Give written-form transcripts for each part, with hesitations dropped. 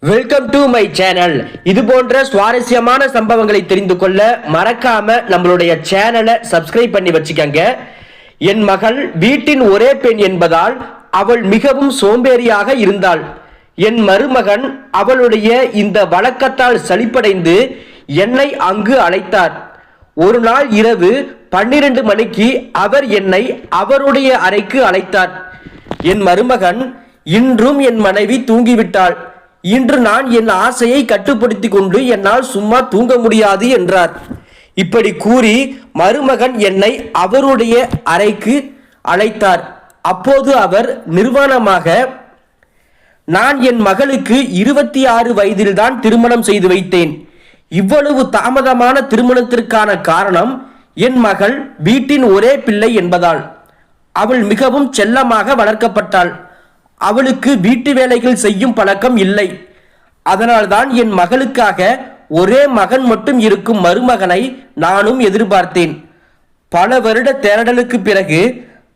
Welcome to my channel. இது போன்ற சுவாரஸ்யமான சம்பவங்களை தெரிந்து கொள்ள மறக்காம நம்மளுடைய சேனலை சப்ஸ்கிரைப் பண்ணி வச்சுக்கங்க. என் மகள் வீட்டின் ஒரே பெண் என்பதால் அவள் மிகவும் சோம்பேறியாக இருந்தாள். என் மருமகன் அவளுடைய இந்த வழக்கத்தால் சலிப்படைந்து என்னை அங்கு அழைத்தார். ஒரு நாள் இரவு 12 மணிக்கு அவர் என்னை அவருடைய அறைக்கு அழைத்தார். என் மருமகன், இன்றும் என் மனைவி தூங்கிவிட்டாள், இன்று நான் என் ஆசையை கட்டுப்படுத்தி கொண்டு என்னால் சும்மா தூங்க முடியாது என்றார். இப்படி கூறி மருமகன் என்னை அவருடைய அறைக்கு அழைத்தார். அப்போது அவர் நிர்வாணமாக, நான் என் மகளுக்கு 26 வயதில்தான் திருமணம் செய்து வைத்தேன். இவ்வளவு தாமதமான திருமணத்திற்கான காரணம் என் மகள் வீட்டின் ஒரே பிள்ளை என்பதால். அவள் மிகவும் செல்லமாக வளர்க்கப்பட்டாள். அவளுக்கு வீட்டு வேலைகள் செய்யும் பழக்கம் இல்லை. அதனால்தான் என் மகளுக்காக ஒரே மகன் மட்டும் இருக்கும் மருமகனை நானும் எதிர்பார்த்தேன். பல வருட தேடலுக்கு பிறகு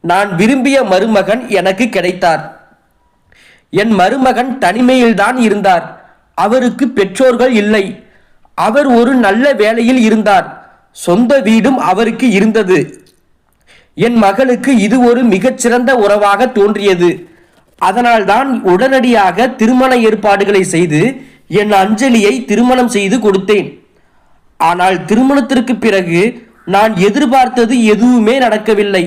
நான் விரும்பிய மருமகன் எனக்கு கிடைத்தார். என் மருமகன் தனிமையில்தான் இருந்தார். அவருக்கு பெற்றோர்கள் இல்லை. அவர் ஒரு நல்ல வேலையில் இருந்தார். சொந்த வீடும் அவருக்கு இருந்தது. என் மகளுக்கு இது ஒரு மிகச்சிறந்த உறவாக தோன்றியது. அதனால்தான் உடனடியாக திருமண ஏற்பாடுகளை செய்து என் அஞ்சலியை திருமணம் செய்து கொடுத்தேன். ஆனால் திருமணத்திற்கு பிறகு நான் எதிர்பார்த்தது எதுவுமே நடக்கவில்லை.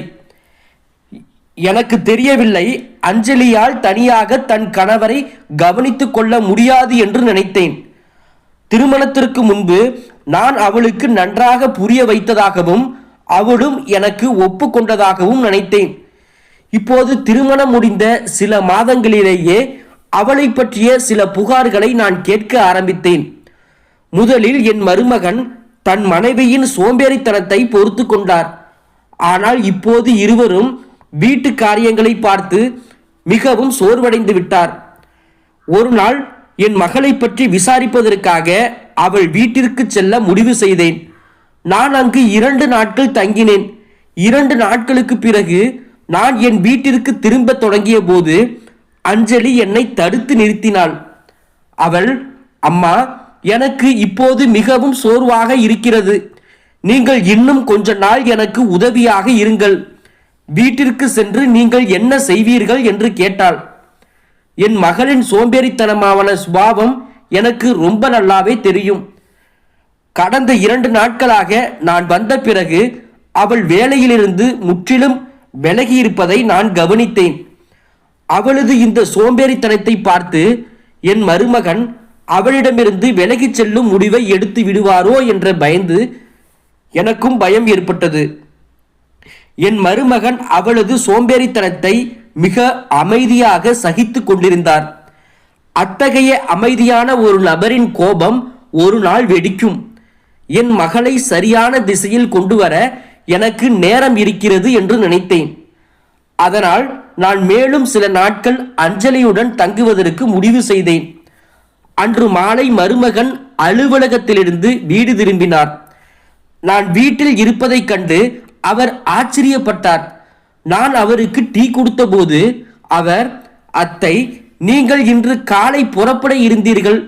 எனக்கு தெரியவில்லை, அஞ்சலியால் தனியாக தன் கணவரை கவனித்துக் கொள்ள முடியாது என்று நினைத்தேன். திருமணத்திற்கு முன்பு நான் அவளுக்கு நன்றாக புரிய வைத்ததாகவும் அவளும் எனக்கு ஒப்புக்கொண்டதாகவும் நினைத்தேன். இப்போது திருமணம் முடிந்த சில மாதங்களிலேயே அவளை பற்றிய சில புகார்களை நான் கேட்க ஆரம்பித்தேன். முதலில் என் மருமகன் தன் மனைவியின் சோம்பேறித்தனத்தை பொறுத்து கொண்டார். ஆனால் இப்போது இருவரும் வீட்டு காரியங்களை பார்த்து மிகவும் சோர்வடைந்து விட்டார். ஒரு நாள் என் மகளை பற்றி விசாரிப்பதற்காக அவள் வீட்டிற்கு செல்ல முடிவு செய்தேன். நான் அங்கு 2 நாட்கள் தங்கினேன். 2 நாட்களுக்கு பிறகு நான் என் வீட்டிற்கு திரும்ப தொடங்கிய போது அஞ்சலி என்னை தடுத்து நிறுத்தினாள். அவள், அம்மா, எனக்கு இப்போது மிகவும் சோர்வாக இருக்கிறது. நீங்கள் இன்னும் கொஞ்ச நாள் எனக்கு உதவியாக இருங்கள். வீட்டிற்கு சென்று நீங்கள் என்ன செய்வீர்கள் என்று கேட்டாள். என் மகளின் சோம்பேறித்தனமான சுபாவம் எனக்கு ரொம்ப நல்லாவே தெரியும். கடந்த 2 நாட்களாக நான் வந்த பிறகு அவள் வேலையிலிருந்து முற்றிலும் விலகி இருப்பதை நான் கவனித்தேன். அவளது இந்த சோம்பேறித்தனத்தை பார்த்து என் மருமகன் அவளிடமிருந்து விலகி செல்லும் முடிவை எடுத்து விடுவாரோ என்ற பயந்து எனக்கும் பயம் ஏற்பட்டது. என் மருமகன் அவளது சோம்பேறித்தனத்தை மிக அமைதியாக சகித்து கொண்டிருந்தார். அத்தகைய அமைதியான ஒரு நபரின் கோபம் ஒரு நாள் வெடிக்கும். என் மகளை சரியான திசையில் கொண்டு வர எனக்கு நேரம் இருக்கிறது என்று நினைத்தேன். அதனால் நான் மேலும் சில நாட்கள் அஞ்சலியுடன் தங்குவதற்கு முடிவு செய்தேன். அன்று மாலை மருமகன் அலுவலகத்திலிருந்து வீடு திரும்பினார். நான் வீட்டில் இருப்பதைக் கண்டு அவர் ஆச்சரியப்பட்டார். நான் அவருக்கு டீ கொடுத்த போது அவர், அத்தை, நீங்கள் இன்று காலை புறப்பட இருந்தீர்கள்,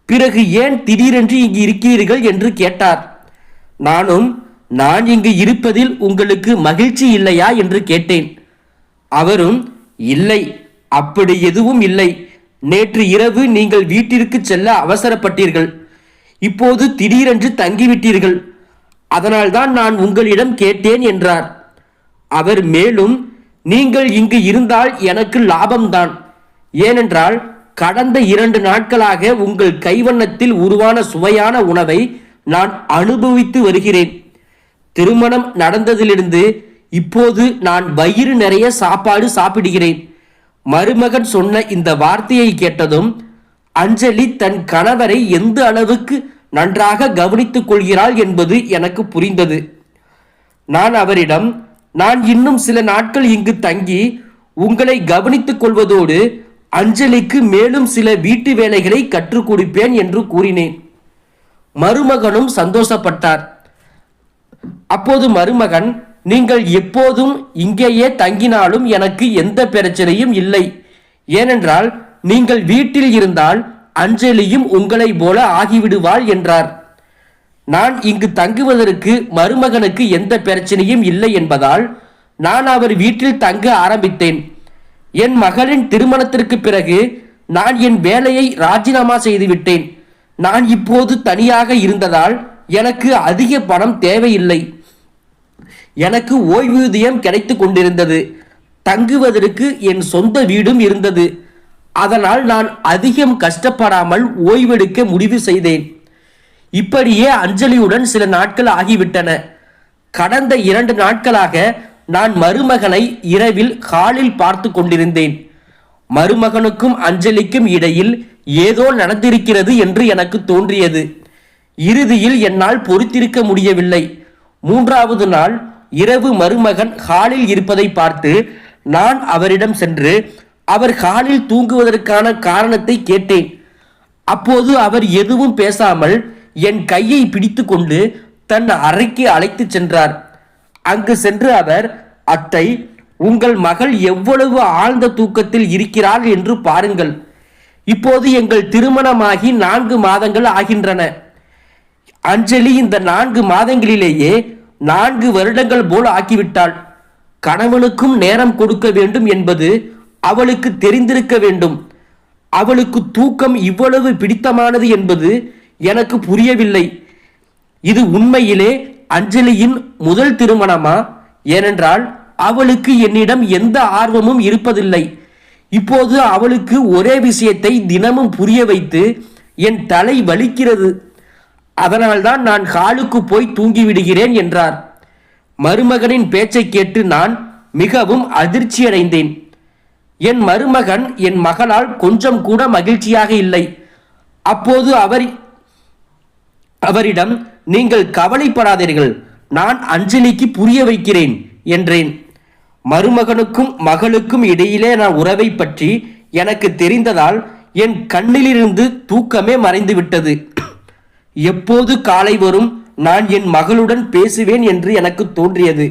பிறகு ஏன் திடீரென்று இங்கு இருக்கிறீர்கள் என்று கேட்டார். நானும், நான் இங்கு இருப்பதில் உங்களுக்கு மகிழ்ச்சி இல்லையா என்று கேட்டேன். அவரும், இல்லை, அப்படி எதுவும் இல்லை. நேற்று இரவு நீங்கள் வீட்டிற்கு செல்ல அவசரப்பட்டீர்கள். இப்போது திடீரென்று தங்கிவிட்டீர்கள். அதனால்தான் நான் உங்களிடம் கேட்டேன் என்றார். அவர் மேலும், நீங்கள் இங்கு இருந்தால் எனக்கு லாபம்தான். ஏனென்றால் கடந்த 2 நாட்களாக உங்கள் கைவண்ணத்தில் உருவான சுவையான உணவை நான் அனுபவித்து வருகிறேன். திருமணம் நடந்ததிலிருந்து இப்போது நான் வயிறு நிறைய சாப்பாடு சாப்பிடுகிறேன். மருமகன் சொன்ன இந்த வார்த்தையை கேட்டதும் அஞ்சலி தன் கணவரை எந்த அளவுக்கு நன்றாக கவனித்துக் கொள்கிறாள் என்பது எனக்கு புரிந்தது. நான் அவரிடம், நான் இன்னும் சில நாட்கள் இங்கு தங்கி உங்களை கவனித்துக் கொள்வதோடு அஞ்சலிக்கு மேலும் சில வீட்டு வேலைகளை கற்றுக் கொடுப்பேன் என்று கூறினேன். மருமகனும் சந்தோஷப்பட்டார். அப்போது மருமகன், நீங்கள் எப்போதும் இங்கேயே தங்கினாலும் எனக்கு எந்த பிரச்சனையும் இல்லை. ஏனென்றால் நீங்கள் வீட்டில் இருந்தால் அஞ்சலியும் உங்களைப் போல ஆகிவிடுவாள் என்றார். நான் இங்கு தங்குவதற்கு மருமகனுக்கு எந்த பிரச்சனையும் இல்லை என்பதால் நான் அவர் வீட்டில் தங்க ஆரம்பித்தேன். என் மகளின் திருமணத்திற்கு பிறகு நான் என் வேலையை ராஜினாமா செய்துவிட்டேன். நான் இப்போது தனியாக இருந்ததால் எனக்கு அதிக பணம் தேவையில்லை. எனக்கு ஓய்வூதியம் கிடைத்து கொண்டிருந்தது. தங்குவதற்கு என் சொந்த வீடும் இருந்தது. அதனால் நான் அதிகம் கஷ்டப்படாமல் ஓய்வெடுக்க முடிவு செய்தேன். இப்படியே அஞ்சலியுடன் சில நாட்கள் ஆகிவிட்டன. கடந்த 2 நாட்களாக நான் மருமகனை இரவில் ஹாலில் பார்த்து கொண்டிருந்தேன். மருமகனுக்கும் அஞ்சலிக்கும் இடையில் ஏதோ நடந்திருக்கிறது என்று எனக்கு தோன்றியது. இறுதியில் என்னால் பொறுத்திருக்க முடியவில்லை. 3வது நாள் இரவு மருமகன் ஹாலில் இருப்பதை பார்த்து நான் அவரிடம் சென்று அவர் ஹாலில் தூங்குவதற்கான காரணத்தை கேட்டேன். அப்போது அவர் எதுவும் பேசாமல் என் கையை பிடித்து கொண்டு தன் அறைக்கு அழைத்து சென்றார். அங்கு சென்று அவர், அத்தை, உங்கள் மகள் எவ்வளவு ஆழ்ந்த தூக்கத்தில் இருக்கிறாள் என்று பாருங்கள். இப்போது எங்கள் திருமணமாகி 4 மாதங்கள் ஆகின்றன. அஞ்சலி இந்த 4 மாதங்களிலேயே 4 வருடங்கள் போல் ஆக்கிவிட்டாள். கணவனுக்கும் நேரம் கொடுக்க வேண்டும் என்பது அவளுக்கு தெரிந்திருக்க வேண்டும். அவளுக்கு தூக்கம் இவ்வளவு பிடித்தமானது என்பது எனக்கு புரியவில்லை. இது உண்மையிலே அஞ்சலியின் முதல் திருமணமா? ஏனென்றால் அவளுக்கு என்னிடம் எந்த ஆர்வமும் இருப்பதில்லை. இப்போது அவளுக்கு ஒரே விஷயத்தை தினமும் புரிய வைத்து என் தலை வலிக்கிறது. அதனால்தான் நான் ஹாலுக்கு போய் தூங்கிவிடுகிறேன் என்றார். மருமகனின் பேச்சை கேட்டு நான் மிகவும் அதிர்ச்சியடைந்தேன். என் மருமகன் என் மகளால் கொஞ்சம் கூட மகிழ்ச்சியாக இல்லை. அப்போது அவரிடம், நீங்கள் கவலைப்படாதீர்கள், நான் அஞ்சலிக்கு புரிய வைக்கிறேன் என்றேன். மருமகனுக்கும் மகளுக்கும் இடையிலே நான் உறவை பற்றி எனக்கு தெரிந்ததால் என் கண்ணிலிருந்து தூக்கமே மறைந்து விட்டது. எப்போது காலை வரும், நான் என் மகளுடன் பேசுவேன் என்று எனக்கு தோன்றியது.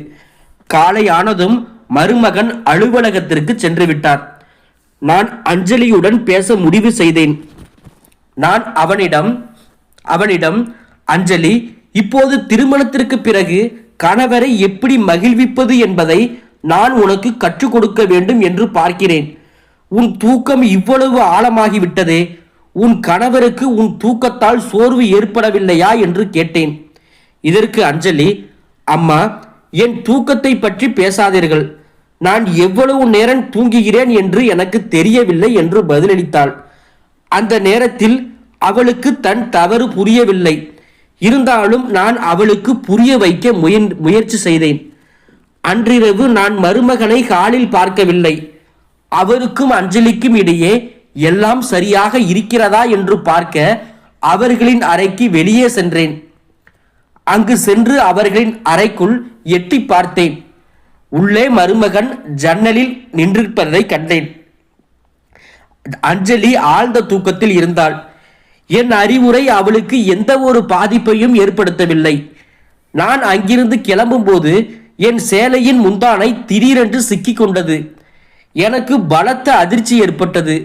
காலை ஆனதும் மருமகன் அலுவலகத்திற்கு சென்று விட்டார். நான் அஞ்சலியுடன் பேச முடிவு செய்தேன். நான் அவனிடம் அஞ்சலி, இப்போது திருமணத்திற்கு பிறகு கணவரை எப்படி மகிழ்விப்பது என்பதை நான் உனக்கு கற்றுக் கொடுக்க வேண்டும் என்று பார்க்கிறேன். உன் தூக்கம் இவ்வளவு ஆழமாகிவிட்டதே, உன் கணவருக்கு உன் தூக்கத்தால் சோர்வு ஏற்படவில்லையா என்று கேட்டேன். இதற்கு அஞ்சலி, அம்மா, என் தூக்கத்தை பற்றி பேசாதீர்கள். நான் எவ்வளவு நேரம் தூங்குகிறேன் என்று எனக்கு தெரியவில்லை என்று பதிலளித்தாள். அந்த நேரத்தில் அவளுக்கு தன் தவறு புரியவில்லை. இருந்தாலும் நான் அவளுக்கு புரிய வைக்க முயற்சி செய்தேன். அன்றிரவு நான் மருமகனை ஹாலில் பார்க்கவில்லை. அவருக்கும் அஞ்சலிக்கும் இடையே எல்லாம் சரியாக இருக்கிறதா என்று பார்க்க அவர்களின் அறைக்கு வெளியே சென்றேன். அங்கு சென்று அவர்களின் அறைக்குள் எட்டி பார்த்தேன். உள்ளே மருமகன் ஜன்னலில் நின்றிருப்பதை கண்டேன். அஞ்சலி ஆழ்ந்த தூக்கத்தில் இருந்தாள். என் அறிவுரை அவளுக்கு எந்த ஒரு பாதிப்பையும் ஏற்படுத்தவில்லை. நான் அங்கிருந்து கிளம்பும் போது என் சேலையின் முந்தானை திடீரென்று சிக்கிக் கொண்டது. எனக்கு பலத்த அதிர்ச்சி ஏற்பட்டது.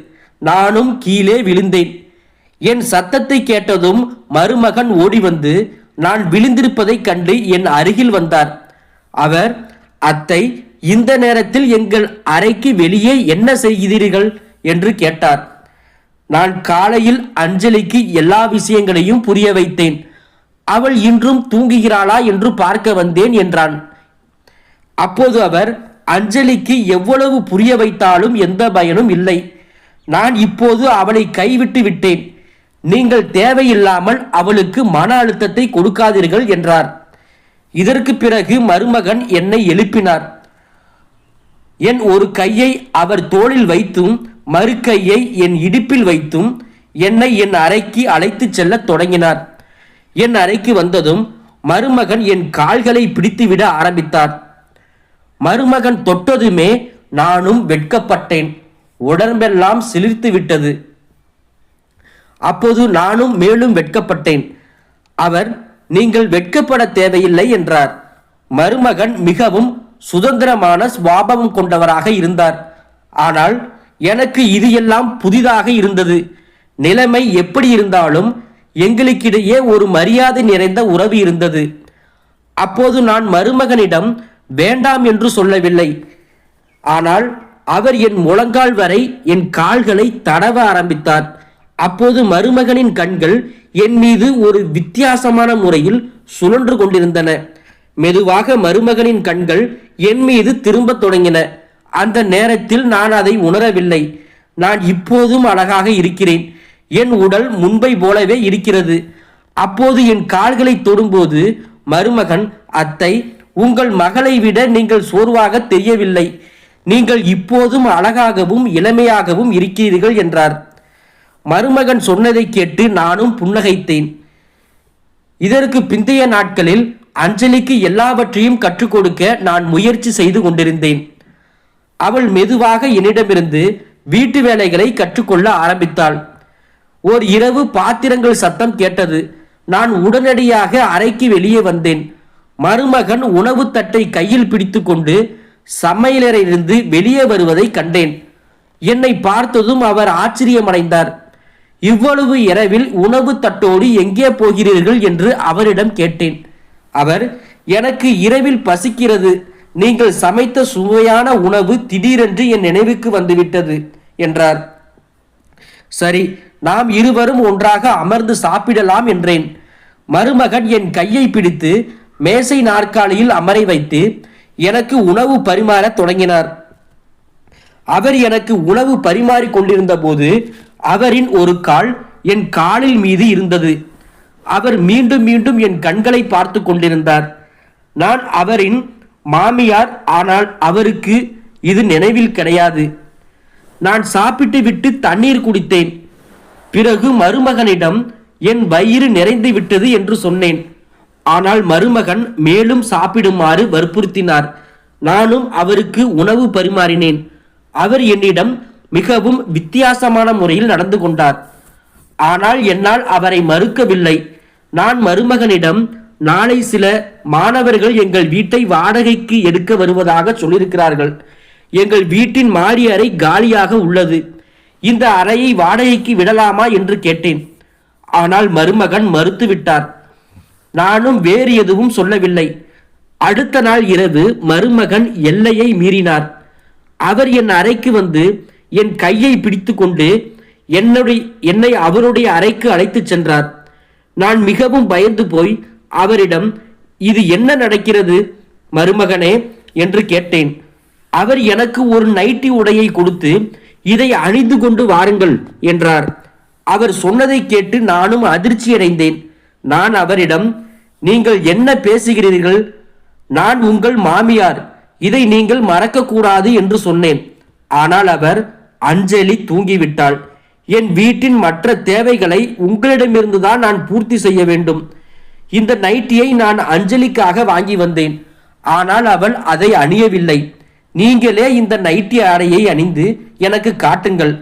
நானும் கீழே விழுந்தேன். என் சத்தத்தை கேட்டதும் மருமகன் ஓடி வந்து நான் விழுந்திருப்பதை கண்டு என் அருகில் வந்தார். அவர், அத்தை, இந்த நேரத்தில் எங்கள் அறைக்கு வெளியே என்ன செய்கிறீர்கள் என்று கேட்டார். நான் காலையில் அஞ்சலிக்கு எல்லா விஷயங்களையும் புரிய வைத்தேன். அவள் இன்றும் தூங்குகிறாளா என்று பார்க்க வந்தேன் என்றான். அப்போது அவர், அஞ்சலிக்கு எவ்வளவு புரிய வைத்தாலும் எந்த பயனும் இல்லை. நான் இப்போது அவளை கைவிட்டு விட்டேன். நீங்கள் தேவையில்லாமல் அவளுக்கு மன அழுத்தத்தை கொடுக்காதீர்கள் என்றார். இதற்கு பிறகு மருமகன் என்னை எழுப்பினார். என் ஒரு கையை அவர் தோளில் வைத்தும் மறு கையை என் இடுப்பில் வைத்தும் என்னை என் அறைக்கு அழைத்து செல்ல தொடங்கினார். என் அறைக்கு வந்ததும் மருமகன் என் கால்களை பிடித்துவிட ஆரம்பித்தார். மருமகன் தொட்டதுமே நானும் வெட்கப்பட்டேன். உடம்பெல்லாம் சிலிர்த்து விட்டது. அப்போது நானும் மேலும் வெட்கப்பட்டேன். அவர், நீங்கள் வெட்கப்பட தேவையில்லை என்றார். மருமகன் மிகவும் சுதந்திரமான சுபாவம் கொண்டவராக இருந்தார். ஆனால் எனக்கு இது எல்லாம் புதிதாக இருந்தது. நிலைமை எப்படி இருந்தாலும் எங்களுக்கிடையே ஒரு மரியாதை நிறைந்த உறவு இருந்தது. அப்போது நான் மருமகனிடம் வேண்டாம் என்று சொல்லவில்லை. ஆனால் அவர் என் முழங்கால் வரை என் கால்களை தடவ ஆரம்பித்தார். அப்போது மருமகனின் கண்கள் என் மீது ஒரு வித்தியாசமான முறையில் சுழன்று கொண்டிருந்தன. மெதுவாக மருமகனின் கண்கள் என் மீது திரும்ப தொடங்கின. அந்த நேரத்தில் நான் அதை உணரவில்லை. நான் இப்போதும் அழகாக இருக்கிறேன். என் உடல் முன்பை போலவே இருக்கிறது. அப்போது என் கால்களை தொடும்போது மருமகன், அத்தை, உங்கள் மகளை விட நீங்கள் சோர்வாக தெரியவில்லை. நீங்கள் இப்போதும் அழகாகவும் இளமையாகவும் இருக்கிறீர்கள் என்றார். மருமகன் சொன்னதை கேட்டு நானும் புன்னகைத்தேன். இதற்கு பிந்தைய நாட்களில் அஞ்சலிக்கு எல்லாவற்றையும் கற்றுக் கொடுக்க நான் முயற்சி செய்து கொண்டிருந்தேன். அவள் மெதுவாக என்னிடமிருந்து வீட்டு வேலைகளை கற்றுக்கொள்ள ஆரம்பித்தாள். ஓர் இரவு பாத்திரங்கள் சத்தம் கேட்டது. நான் உடனடியாக அறைக்கு வெளியே வந்தேன். மருமகன் உணவு தட்டை கையில் பிடித்து கொண்டு சமையலறையிலிருந்து வெளியே வருவதை கண்டேன். என்னை பார்த்ததும் அவர் ஆச்சரியமடைந்தார். இவ்வளவு இரவில் உணவு தட்டோடு எங்கே போகிறீர்கள் என்று அவரிடம் கேட்டேன். அவர், எனக்கு இரவில் பசிக்கிறது. நீங்கள் சமைத்த சுவையான உணவு திடீரென்று என் நினைவுக்கு வந்துவிட்டது என்றார். சரி, நாம் இருவரும் ஒன்றாக அமர்ந்து சாப்பிடலாம் என்றேன். மருமகன் என் கையை பிடித்து மேசை நாற்காலியில் அமர வைத்து எனக்கு உணவு பரிமாற தொடங்கினார். அவர் எனக்கு உணவு பரிமாறிக் கொண்டிருந்த போது அவரின் ஒரு கால் என் காலில் மீது இருந்தது. அவர் மீண்டும் மீண்டும் என் கண்களை பார்த்து கொண்டிருந்தார். நான் அவரின் மாமியார், ஆனால் அவருக்கு இது நினைவில் கிடையாது. நான் சாப்பிட்டு விட்டு தண்ணீர் குடித்தேன். பிறகு மருமகனிடம் என் வயிறு நிறைந்து விட்டது என்று சொன்னேன். ஆனால் மருமகன் மேலும் சாப்பிடுமாறு வற்புறுத்தினார். நானும் அவருக்கு உணவு பரிமாறினேன். அவர் என்னிடம் மிகவும் வித்தியாசமான முறையில் நடந்து கொண்டார். ஆனால் என்னால் அவரை மறுக்கவில்லை. நான் மருமகனிடம், நாளை சில மாணவர்கள் எங்கள் வீட்டை வாடகைக்கு எடுக்க வருவதாக சொல்லியிருக்கிறார்கள். எங்கள் வீட்டின் மாடி அறை காலியாக உள்ளது. இந்த அறையை வாடகைக்கு விடலாமா என்று கேட்டேன். ஆனால் மருமகன் மறுத்துவிட்டார். நானும் வேறு எதுவும் சொல்லவில்லை. அடுத்த நாள் இரவு மருமகன் எல்லையை மீறினார். அவர் என் அறைக்கு வந்து என் கையை பிடித்து கொண்டு என்னை அவருடைய அறைக்கு அழைத்து சென்றார். நான் மிகவும் பயந்து போய் அவரிடம், இது என்ன நடக்கிறது மருமகனே என்று கேட்டேன். அவர் எனக்கு ஒரு நைட்டி உடையை கொடுத்து, இதை அணிந்து கொண்டு வாருங்கள் என்றார். அவர் சொன்னதை கேட்டு நானும் அதிர்ச்சியடைந்தேன். நான் அவரிடம், நீங்கள் என்ன பேசுகிறீர்கள்? நான் உங்கள் மாமியார், இதை நீங்கள் மறக்கக்கூடாது என்று சொன்னேன். ஆனால் அவர், அஞ்சலி தூங்கிவிட்டாள். என் வீட்டின் மற்ற தேவைகளை உங்களிடமிருந்து தான் நான் பூர்த்தி செய்ய வேண்டும். இந்த நைட்டியை நான் அஞ்சலிக்காக வாங்கி வந்தேன். ஆனால் அவள் அதை அணியவில்லை. நீங்களே இந்த நைட்டி ஆடையை அணிந்து எனக்கு காட்டுங்கள்.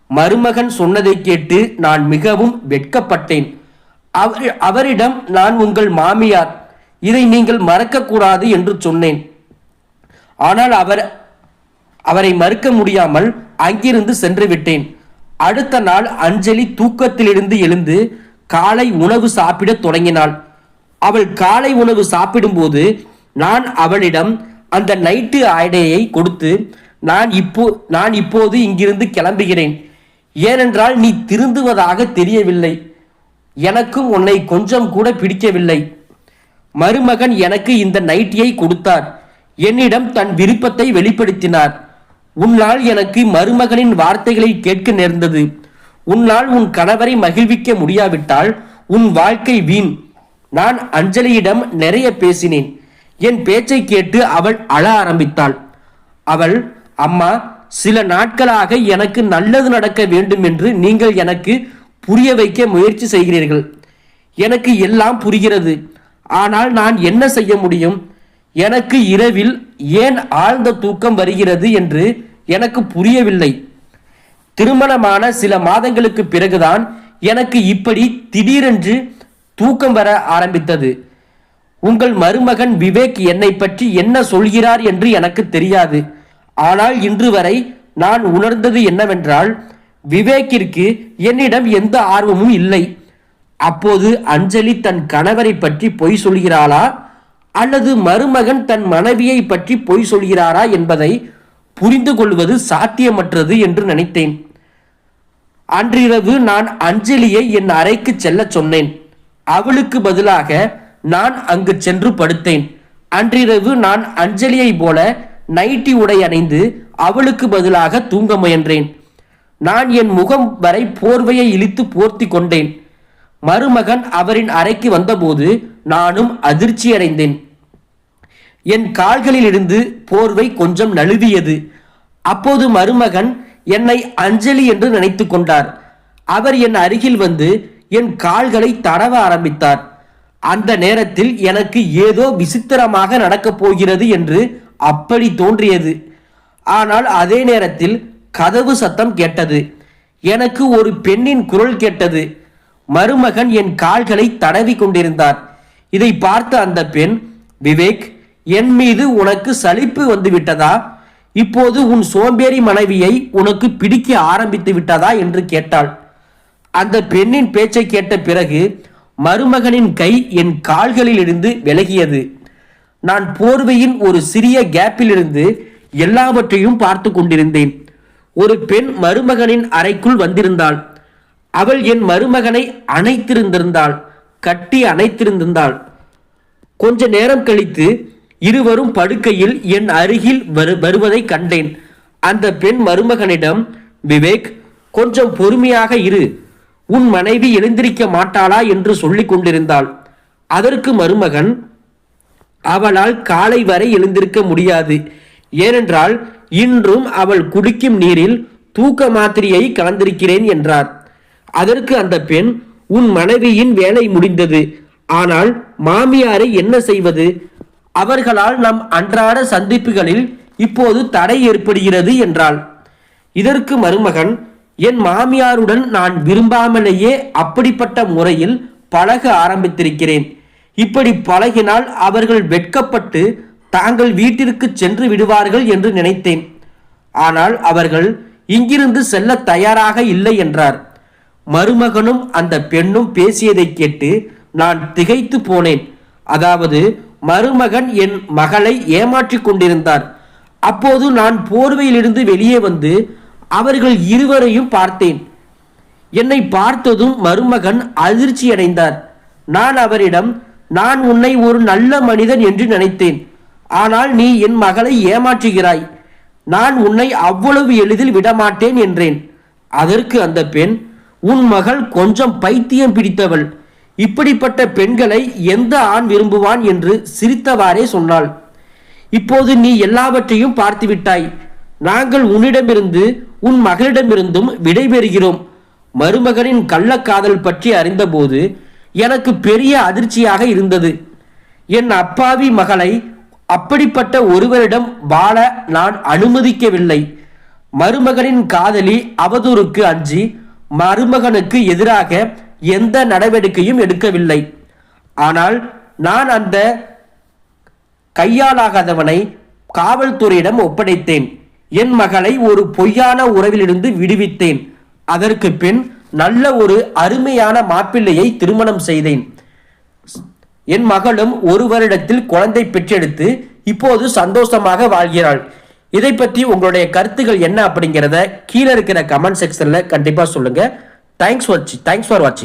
மருமகன் சொன்னதை கேட்டு நான் மிகவும் வெட்கப்பட்டேன். அவரிடம், நான் உங்கள் மாமியார், இதை நீங்கள் மறக்கக்கூடாது என்று சொன்னேன். ஆனால் அவரை மறுக்க முடியாமல் அங்கிருந்து சென்று விட்டேன். அடுத்த நாள் அஞ்சலி தூக்கத்திலிருந்து எழுந்து காலை உணவு சாப்பிட தொடங்கினாள். அவள் காலை உணவு சாப்பிடும்போது நான் அவளிடம் அந்த நைட்டு ஆடையை கொடுத்து, நான் இப்போது இங்கிருந்து கிளம்புகிறேன். ஏனென்றால் நீ திருந்துவதாக தெரியவில்லை. எனக்கும் உன்னை கொஞ்சம் கூட பிடிக்கவில்லை. மருமகன் எனக்கு இந்த நைட்டியை கொடுத்தார். என்னிடம் தன் விருப்பத்தை வெளிப்படுத்தினார். உன்னால் எனக்கு மருமகனின் வார்த்தைகளை கேட்க நேர்ந்தது. உன்னால் உன் கணவரை மகிழ்விக்க முடியாவிட்டால் உன் வாழ்க்கை வீண். நான் அஞ்சலியிடம் நிறைய பேசினேன். என் பேச்சை கேட்டு அவள் அழ ஆரம்பித்தாள். அவள், அம்மா, சில நாட்களாக எனக்கு நல்லது நடக்க வேண்டும் என்று நீங்கள் எனக்கு புரிய வைக்க முயற்சி செய்கிறீர்கள். எனக்கு எல்லாம் புரிகிறது. ஆனால் நான் என்ன செய்ய முடியும்? எனக்கு இரவில் ஏன் ஆழ்ந்த தூக்கம் வருகிறது என்று எனக்கு புரியவில்லை. திருமணமான சில மாதங்களுக்கு பிறகுதான் எனக்கு இப்படி திடீரென்று தூக்கம் வர ஆரம்பித்தது. உங்கள் மருமகன் விவேக் என்னை பற்றி என்ன சொல்கிறார் என்று எனக்கு தெரியாது. ஆனால் இன்று வரை நான் உணர்ந்தது என்னவென்றால், விவேக்கிற்கு என்னிடம் எந்த ஆர்வமும் இல்லை. அப்போது அஞ்சலி தன் கணவரை பற்றி பொய் சொல்கிறாளா அல்லது மருமகன் தன் மனைவியை பற்றி பொய் சொல்கிறாரா என்பதை புரிந்து கொள்வது சாத்தியமற்றது என்று நினைத்தேன். அன்றிரவு நான் அஞ்சலியை என் அறைக்கு செல்ல சொன்னேன். அவளுக்கு பதிலாக நான் அங்கு சென்று படுத்தேன். அன்றிரவு நான் அஞ்சலியை போல நைட்டி உடை அணிந்து அவளுக்கு பதிலாக தூங்க முயன்றேன். நான் என் முகம் வரை போர்வையை இழுத்து போர்த்தி கொண்டேன். மருமகன் அவரின் அறைக்கு வந்தபோது நானும் அதிர்ச்சியடைந்தேன். என் கால்களில் இருந்து போர்வை கொஞ்சம் நழுவியது. அப்போது மருமகன் என்னை அஞ்சலி என்று நினைத்து கொண்டார். அவர் என் அருகில் வந்து என் கால்களை தடவ ஆரம்பித்தார். அந்த நேரத்தில் எனக்கு ஏதோ விசித்திரமாக நடக்கப் போகிறது என்று அப்படி தோன்றியது. ஆனால் அதே நேரத்தில் கதவு சத்தம் கேட்டது. எனக்கு ஒரு பெண்ணின் குரல் கேட்டது. மருமகன் என் கால்களை தடவி கொண்டிருந்தார். இதை பார்த்த அந்த பெண், விவேக், என் மீது உனக்கு சலிப்பு வந்து விட்டதா? இப்போது உன் சோம்பேறி மனைவியை உனக்கு பிடிக்க ஆரம்பித்து விட்டதா என்று கேட்டாள். அந்த பெண்ணின் பேச்சை கேட்ட பிறகு மருமகனின் கை என் கால்களில் இருந்து விலகியது. நான் போர்வையின் ஒரு சிறிய கேப்பில் இருந்து எல்லாவற்றையும் பார்த்து கொண்டிருந்தேன். ஒரு பெண் மருமகனின் அறைக்குள் வந்திருந்தாள். அவள் என் மருமகனை கட்டி அணைத்திருந்தாள். கொஞ்ச நேரம் கழித்து இருவரும் படுக்கையில் என் அருகில் வருவதை கண்டேன். அந்த பெண் மருமகனிடம், விவேக், கொஞ்சம் பொறுமையாக இரு, உன் மனைவி எழுந்திருக்க மாட்டாளா என்று சொல்லிக் கொண்டிருந்தாள். அதற்கு மருமகன், அவளால் காலை வரை எழுந்திருக்க முடியாது, ஏனென்றால் இன்றும் அவள் குடிக்கும் நீரில் தூக்க மாத்திரையை கலந்திருக்கிறேன் என்றார். அதற்கு அந்த பெண், உன் மனைவியின் வேலை முடிந்தது, ஆனால் மாமியாரை என்ன செய்வது? அவர்களால் நம் அன்றாட சந்திப்புகளில் இப்போது தடை ஏற்படுகிறது என்றாள். இதற்கு மருமகன், என் மாமியாருடன் நான் விரும்பாமலேயே அப்படிப்பட்ட முறையில் பழக ஆரம்பித்திருக்கிறேன். இப்படி பழகினால் அவர்கள் வெட்கப்பட்டு தாங்கள் வீட்டிற்கு சென்று விடுவார்கள் என்று நினைத்தேன். ஆனால் அவர்கள் இங்கிருந்து செல்ல தயாராக இல்லை என்றார். மருமகனும் அந்த பெண்ணும் பேசியதை கேட்டு நான் திகைத்து போனேன். அதாவது மருமகன் என் மகளை ஏமாற்றிக் கொண்டிருந்தார். அப்போது நான் போர்வையிலிருந்து வெளியே வந்து அவர்கள் இருவரையும் பார்த்தேன். என்னை பார்த்ததும் மருமகன் அதிர்ச்சி அடைந்தார். நான் அவரிடம், நான் உன்னை ஒரு நல்ல மனிதன் என்று நினைத்தேன், ஆனால் நீ என் மகளை ஏமாற்றுகிறாய், நான் உன்னை அவ்வளவு எளிதில் விடமாட்டேன் என்றேன். அதற்கு அந்த பெண், உன் மகள் கொஞ்சம் பைத்தியம் பிடித்தவள், இப்படிப்பட்ட பெண்களை எந்த ஆண் விரும்புவான் என்று சிரித்தவாறே சொன்னாள். இப்போது நீ எல்லாவற்றையும் பார்த்து விட்டாய். நாங்கள் உன்னிடமிருந்து உன் மகளிடமிருந்தும் விடைபெறுகிறோம். மருமகனின் கள்ளக்காதல் பற்றி அறிந்தபோது எனக்கு பெரிய அதிர்ச்சியாக இருந்தது. என் அப்பாவி மகளை அப்படிப்பட்ட ஒருவரிடம் வாழ நான் அனுமதிக்கவில்லை. மருமகனின் காதலி அவதூறுக்கு அஞ்சி மருமகனுக்கு எதிராக எந்த நடவடிக்கையும் எடுக்கவில்லை. ஆனால் நான் அந்த கையாலாகாதவனை காவல்துறையிடம் ஒப்படைத்தேன். என் மகளை ஒரு பொய்யான உறவிலிருந்து விடுவித்தேன். அதற்கு பின் நல்ல ஒரு அருமையான மாப்பிள்ளையை திருமணம் செய்தேன். என் மகளும் ஒரு வருடத்தில் குழந்தை பெற்றெடுத்து இப்போது சந்தோஷமாக வாழ்கிறாள். இதை பற்றி உங்களுடைய கருத்துக்கள் என்ன அப்படிங்கிறத கீழே இருக்கிற கமெண்ட் செக்ஷன்ல கண்டிப்பா சொல்லுங்க. தேங்க்ஸ் ஃபார் வாட்சிங்.